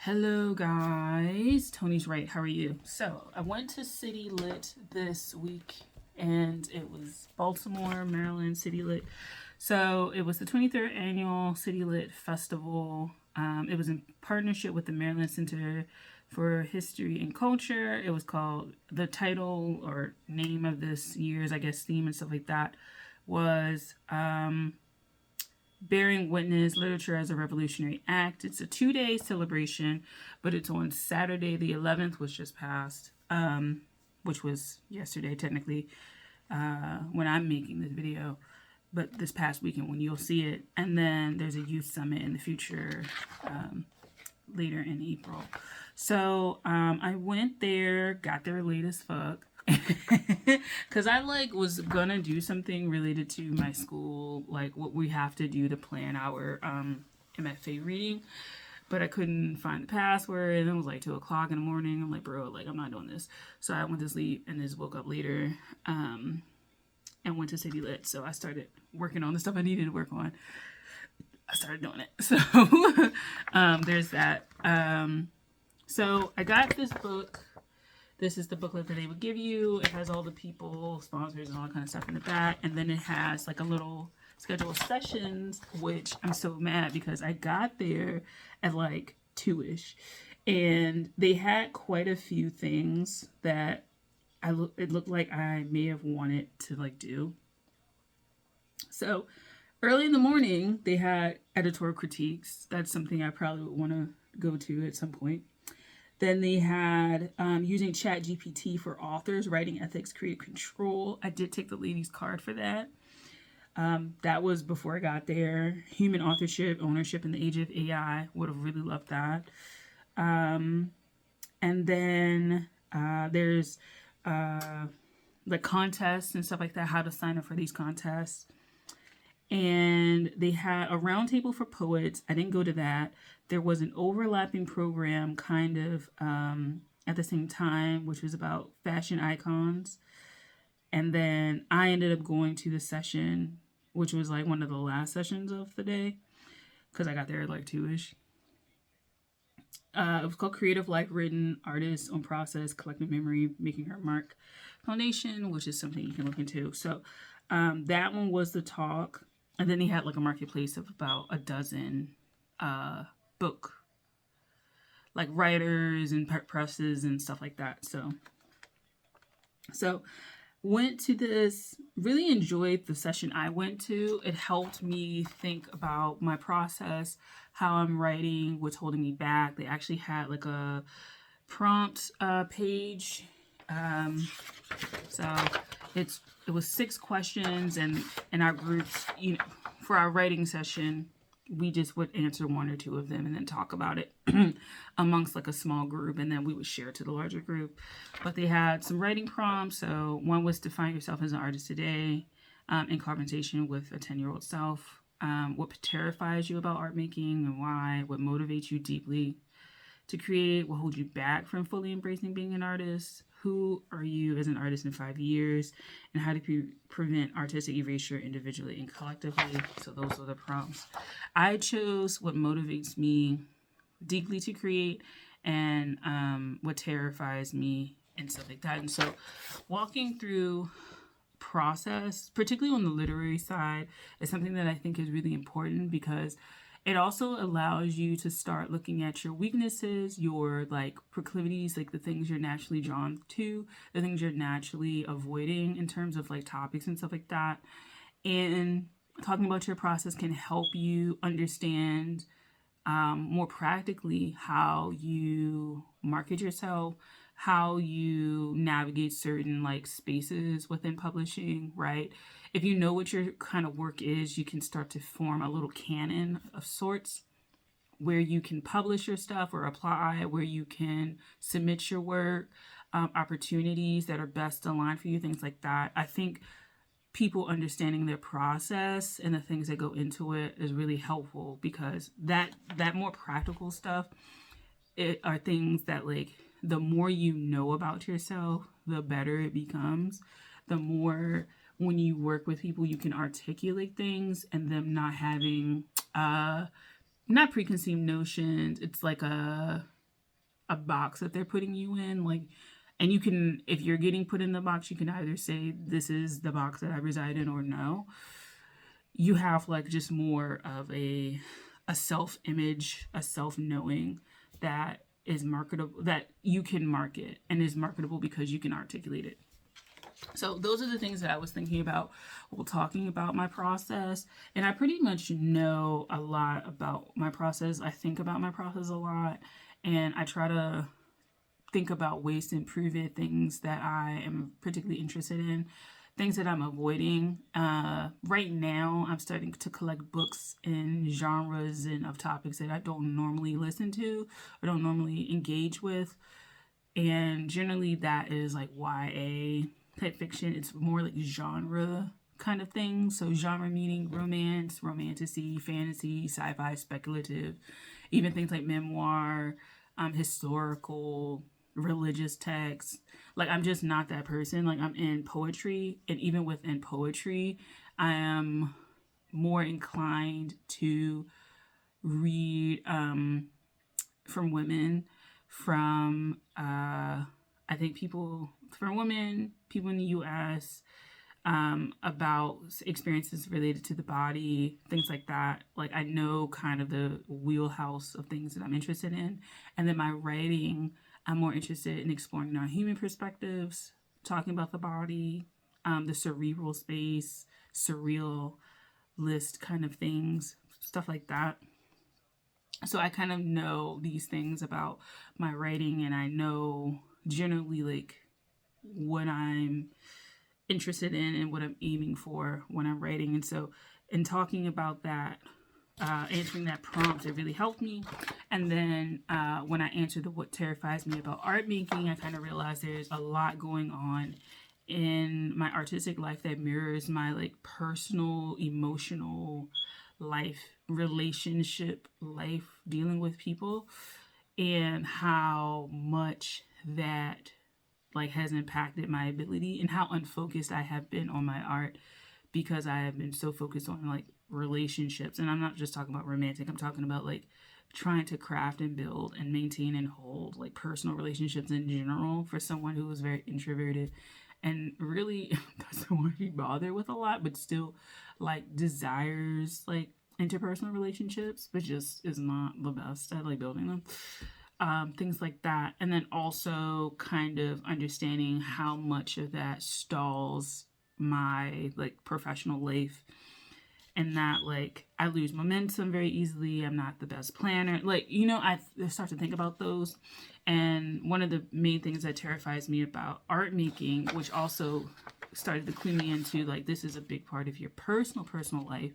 Hello guys, Tony's right. How are you? So I went to Citylit this week, and it was Baltimore, Maryland, Citylit. So it was the 23rd annual Citylit Festival. It was in partnership with the Maryland Center for History and Culture. It was called, the title or name of this year's, I guess, theme and stuff like that was Bearing Witness Literature as a Revolutionary Act. It's a 2-day celebration, but it's on Saturday the 11th, which just passed, which was yesterday technically, when I'm making this video, but this past weekend when you'll see it. And then there's a youth summit in the future, later in April. So I went there, got there late as fuck. Because I was gonna do something related to my school, like what we have to do to plan our MFA reading, but I couldn't find the password, and it was like 2 o'clock in the morning. I'm like, bro, I'm not doing this. So I went to sleep and just woke up later, and went to Citylit. So I started working on the stuff I needed to work on. I started doing it. So there's that. So I got this book. This is the booklet that they would give you. It has all the people, sponsors, and all that kind of stuff in the back. And then it has like a little schedule of sessions, which I'm so mad because I got there at like 2-ish. And they had quite a few things that it looked like I may have wanted to do. So early in the morning, they had editorial critiques. That's something I probably would want to go to at some point. Then they had using ChatGPT for authors, writing ethics, creative control. I did take the ladies' card for that. That was before I got there. Human authorship, ownership in the age of AI. Would have really loved that. And then there's the contests and stuff like that, how to sign up for these contests. And they had a roundtable for poets. I didn't go to that. There was an overlapping program kind of at the same time, which was about fashion icons. And then I ended up going to the session, which was like one of the last sessions of the day, because I got there at like 2-ish. It was called Creative Life Written, Artists on Process, Collective Memory, Making Her Mark Foundation, which is something you can look into. So that one was the talk. And then he had like a marketplace of about a dozen book, like writers and presses and stuff like that. So went to this, really enjoyed the session I went to. It helped me think about my process, how I'm writing, what's holding me back. They actually had like a prompt page. So it was 6 questions, and in our groups, for our writing session, we just would answer 1 or 2 of them and then talk about it amongst like a small group, and then we would share to the larger group. But they had some writing prompts. So one was define yourself as an artist today, in conversation with a 10-year-old self. What terrifies you about art making and why? What motivates you deeply to create? What holds you back from fully embracing being an artist? Who are you as an artist in 5 years? And how do you prevent artistic erasure individually and collectively? So those are the prompts. I chose what motivates me deeply to create, and what terrifies me and stuff like that. And so walking through process, particularly on the literary side, is something that I think is really important, because it also allows you to start looking at your weaknesses, your proclivities, like the things you're naturally drawn to, the things you're naturally avoiding in terms of topics and stuff like that. And talking about your process can help you understand more practically how you market yourself, how you navigate certain spaces within publishing, right? If you know what your kind of work is, you can start to form a little canon of sorts where you can publish your stuff or apply, where you can submit your work, opportunities that are best aligned for you, things like that. I think people understanding their process and the things that go into it is really helpful, because that more practical stuff, it are things that the more you know about yourself, the better it becomes. The more, when you work with people, you can articulate things and them not having not preconceived notions. It's like a box that they're putting you in, like, and you can, if you're getting put in the box, you can either say this is the box that I reside in or no. You have like just more of a self image, a self knowing that is marketable, that you can market and is marketable because you can articulate it. So those are the things that I was thinking about while talking about my process. And I pretty much know a lot about my process. I think about my process a lot, and I try to think about ways to improve it, things that I am particularly interested in, things that I'm avoiding. Right now, I'm starting to collect books in genres and of topics that I don't normally listen to or don't normally engage with. And generally, that is like YA type fiction. It's more like genre kind of thing. So, genre meaning romance, romantasy, fantasy, sci fi, speculative, even things like memoir, historical, religious texts. Like, I'm just not that person. Like, I'm in poetry, and even within poetry, I am more inclined to read from women, from I think from women, people in the U.S., about experiences related to the body, things like that. Like, I know kind of the wheelhouse of things that I'm interested in. And then my writing, I'm more interested in exploring non-human perspectives, talking about the body, the cerebral space, surreal list kind of things, stuff like that. So I kind of know these things about my writing, and I know generally like what I'm interested in and what I'm aiming for when I'm writing. And so in talking about that, answering that prompt, it really helped me. And then when I answered the what terrifies me about art making, I kind of realized there's a lot going on in my artistic life that mirrors my like personal, emotional life, relationship life, dealing with people, and how much that like has impacted my ability and how unfocused I have been on my art because I have been so focused on like relationships. And I'm not just talking about romantic, I'm talking about like trying to craft and build and maintain and hold like personal relationships in general for someone who is very introverted and really doesn't want to be bothered with a lot, but still like desires like interpersonal relationships, but just is not the best at like building them. Things like that. And then also kind of understanding how much of that stalls my like professional life, and that like I lose momentum very easily. I'm not the best planner. Like, I start to think about those. And one of the main things that terrifies me about art making, which also started to clue me into like this is a big part of your personal life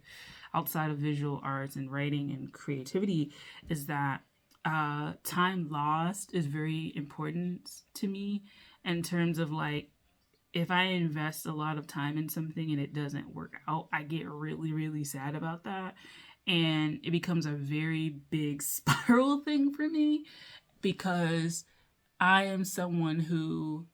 outside of visual arts and writing and creativity, is that time lost is very important to me in terms of like if I invest a lot of time in something and it doesn't work out, I get really, really sad about that. And it becomes a very big spiral thing for me because I am someone who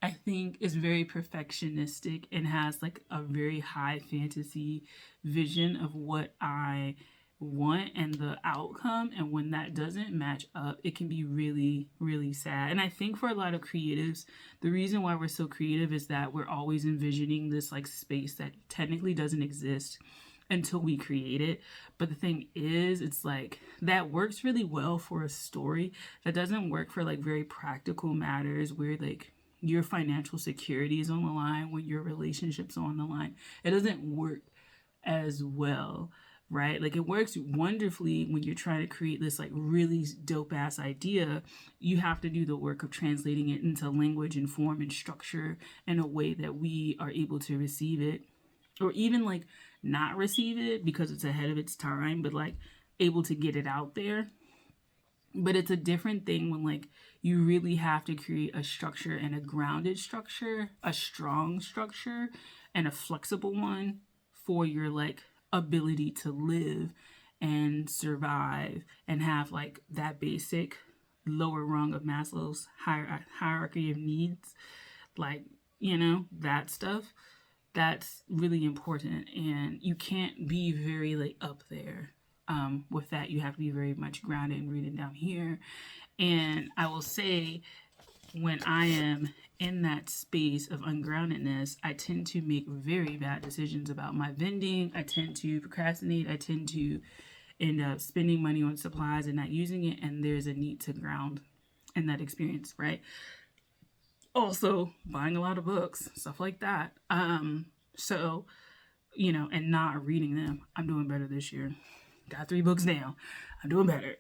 I think is very perfectionistic and has like a very high fantasy vision of what I want and the outcome. And when that doesn't match up, it can be really, really sad. And I think for a lot of creatives, the reason why we're so creative is that we're always envisioning this like space that technically doesn't exist until we create it. But the thing is, it's like that works really well for a story. That doesn't work for like very practical matters where like your financial security is on the line, when your relationships are on the line. It doesn't work as well, right? Like it works wonderfully when you're trying to create this like really dope ass idea. You have to do the work of translating it into language and form and structure in a way that we are able to receive it, or even like not receive it because it's ahead of its time, but like able to get it out there. But it's a different thing when like you really have to create a structure, and a grounded structure, a strong structure, and a flexible one for your like ability to live and survive and have like that basic lower rung of Maslow's hierarchy of needs, like that stuff. That's really important, and you can't be very like up there with that, you have to be very much grounded and rooted down here. And I will say, when I am in that space of ungroundedness, I tend to make very bad decisions about my vending. I tend to procrastinate. I tend to end up spending money on supplies and not using it. And there's a need to ground in that experience, right? Also, buying a lot of books, stuff like that. So, and not reading them. I'm doing better this year. Got 3 books now. I'm doing better.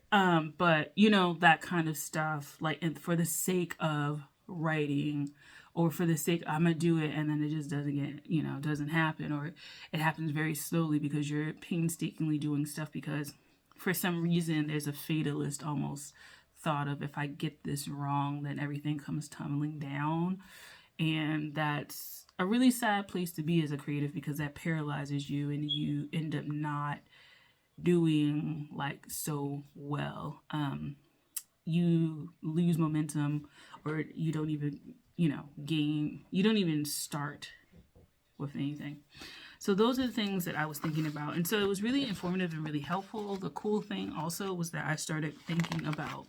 But that kind of stuff, like, and for the sake of writing, or for the sake, I'm gonna do it, and then it just doesn't get, doesn't happen, or it happens very slowly because you're painstakingly doing stuff because for some reason there's a fatalist almost thought of, if I get this wrong, then everything comes tumbling down. And that's a really sad place to be as a creative, because that paralyzes you and you end up not doing like so well. You lose momentum, or you don't even, gain, you don't even start with anything. So those are the things that I was thinking about. And so it was really informative and really helpful. The cool thing also was that I started thinking about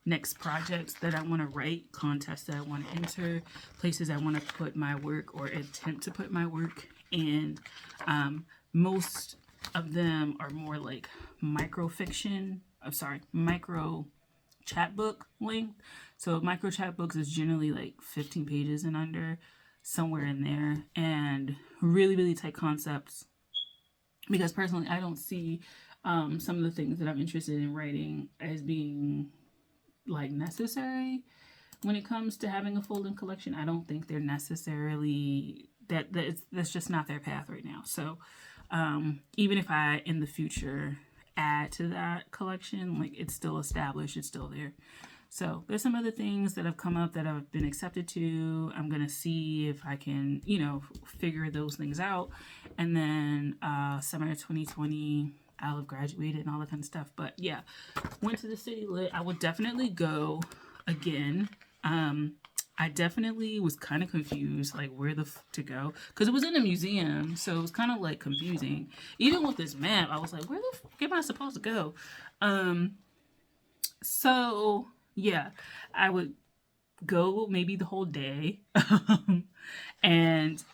next projects that I want to write, contests that I want to enter, places I want to put my work or attempt to put my work. And most of them are more like micro chapbook length. So micro chapbooks is generally like 15 pages and under, somewhere in there, and really, really tight concepts. Because personally, I don't see some of the things that I'm interested in writing as being like necessary when it comes to having a full-length collection. I don't think they're necessarily that's just not their path right now. So even if I in the future add to that collection, like, it's still established, it's still there. So there's some other things that have come up that I've been accepted to. I'm gonna see if I can figure those things out, and then summer 2020 I'll have graduated and all that kind of stuff. But yeah, went to the Citylit. I would definitely go again. I definitely was kind of confused, like, where the to go, because it was in a museum, so it was kind of like confusing. Even with this map, I was like, where the am I supposed to go? So yeah, I would go maybe the whole day and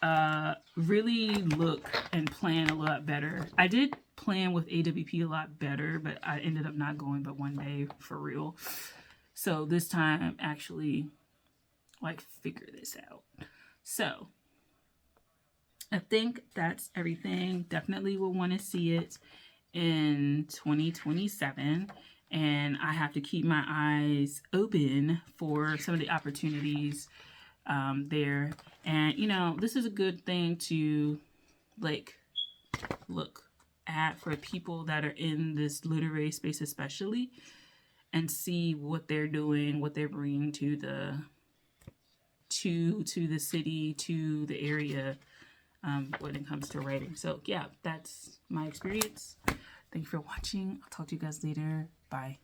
really look and plan a lot better. I did plan with AWP a lot better, but I ended up not going but one day for real. So this time, actually, like, figure this out. So I think that's everything. Definitely will want to see it in 2027. And I have to keep my eyes open for some of the opportunities there. And, this is a good thing to, like, look at for people that are in this literary space especially, and see what they're doing, what they're bringing to the city, to the area, when it comes to writing. So yeah, that's my experience. Thank you for watching. I'll talk to you guys later. Bye.